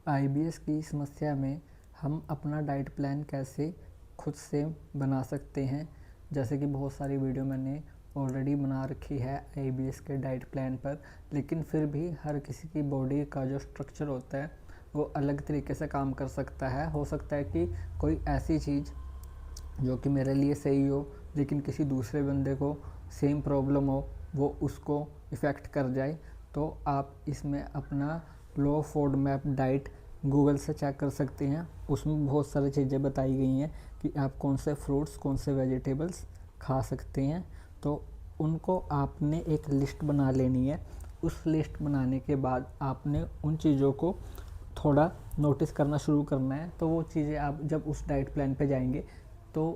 IBS की समस्या में हम अपना डाइट प्लान कैसे खुद से बना सकते हैं। जैसे कि बहुत सारी वीडियो मैंने ऑलरेडी बना रखी है आईबीएस के डाइट प्लान पर, लेकिन फिर भी हर किसी की बॉडी का जो स्ट्रक्चर होता है वो अलग तरीके से काम कर सकता है। हो सकता है कि कोई ऐसी चीज़ जो कि मेरे लिए सही हो लेकिन किसी दूसरे बंदे को सेम प्रॉब्लम हो, वो उसको इफ़ेक्ट कर जाए। तो आप इसमें अपना लो फूड मैप डाइट गूगल से चेक कर सकते हैं। उसमें बहुत सारी चीज़ें बताई गई हैं कि आप कौन से फ्रूट्स कौन से वेजिटेबल्स खा सकते हैं। तो उनको आपने एक लिस्ट बना लेनी है। उस लिस्ट बनाने के बाद आपने उन चीज़ों को थोड़ा नोटिस करना शुरू करना है। तो वो चीज़ें आप जब उस डाइट प्लान पे जाएंगे तो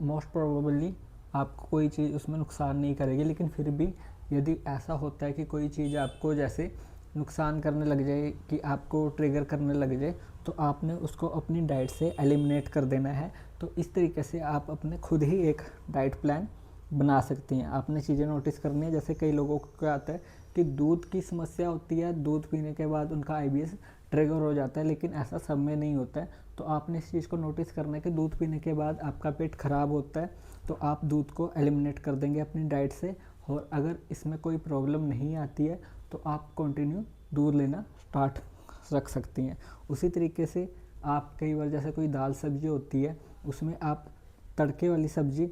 मोस्ट प्रोबेबली आपको कोई चीज़ उसमें नुकसान नहीं करेगी, लेकिन फिर भी यदि ऐसा होता है कि कोई चीज़ आपको जैसे नुकसान करने लग जाए, कि आपको ट्रिगर करने लग जाए, तो आपने उसको अपनी डाइट से एलिमिनेट कर देना है। तो इस तरीके से आप अपने खुद ही एक डाइट प्लान बना सकती हैं। आपने चीज़ें नोटिस करनी है। जैसे कई लोगों को क्या आता है कि दूध की समस्या होती है, दूध पीने के बाद उनका आईबीएस ट्रिगर हो जाता है, लेकिन ऐसा सब में नहीं होता है। तो आपने इस चीज़ को नोटिस करना है कि दूध पीने के बाद आपका पेट खराब होता है, तो आप दूध को एलिमिनेट कर देंगे अपनी डाइट से। और अगर इसमें कोई प्रॉब्लम नहीं आती है तो आप कंटिन्यू दूध लेना स्टार्ट रख सकती हैं। उसी तरीके से आप कई बार जैसे कोई दाल सब्जी होती है, उसमें आप तड़के वाली सब्जी,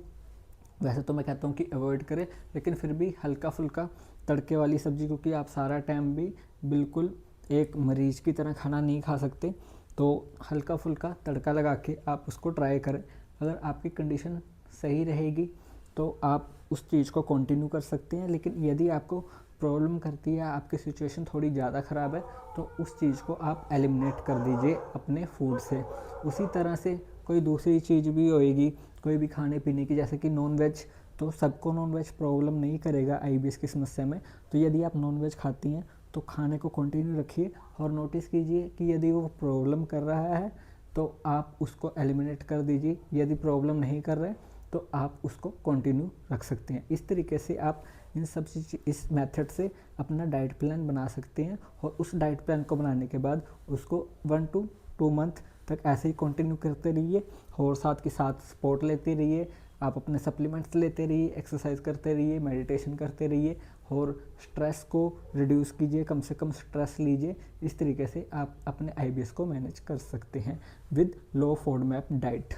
वैसे तो मैं कहता हूँ कि अवॉइड करें, लेकिन फिर भी हल्का फुल्का तड़के वाली सब्ज़ी, क्योंकि आप सारा टाइम भी बिल्कुल एक मरीज की तरह खाना नहीं खा सकते। तो हल्का फुल्का तड़का लगा के आप उसको ट्राई करें। अगर आपकी कंडीशन सही रहेगी तो आप उस चीज़ को कंटिन्यू कर सकते हैं। लेकिन यदि आपको प्रॉब्लम करती है, आपकी सिचुएशन थोड़ी ज़्यादा ख़राब है, तो उस चीज़ को आप एलिमिनेट कर दीजिए अपने फूड से। उसी तरह से कोई दूसरी चीज़ भी होएगी, कोई भी खाने पीने की, जैसे कि नॉन वेज। तो सबको नॉन वेज प्रॉब्लम नहीं करेगा आईबीएस की समस्या में। तो यदि आप नॉन वेज खाती हैं तो खाने को कंटिन्यू रखिए और नोटिस कीजिए कि यदि वो प्रॉब्लम कर रहा है तो आप उसको एलिमिनेट कर दीजिए। यदि प्रॉब्लम नहीं कर रहे तो आप उसको कंटिन्यू रख सकते हैं। इस तरीके से आप इन सब इस मेथड से अपना डाइट प्लान बना सकते हैं। और उस डाइट प्लान को बनाने के बाद उसको 1 to 2 मंथ तक ऐसे ही कंटिन्यू करते रहिए, और साथ के साथ सपोर्ट लेते रहिए। आप अपने सप्लीमेंट्स लेते रहिए, एक्सरसाइज करते रहिए, मेडिटेशन करते रहिए, और स्ट्रेस को रिड्यूस कीजिए, कम से कम स्ट्रेस लीजिए। इस तरीके से आप अपने आईबीएस को मैनेज कर सकते हैं with low food map diet.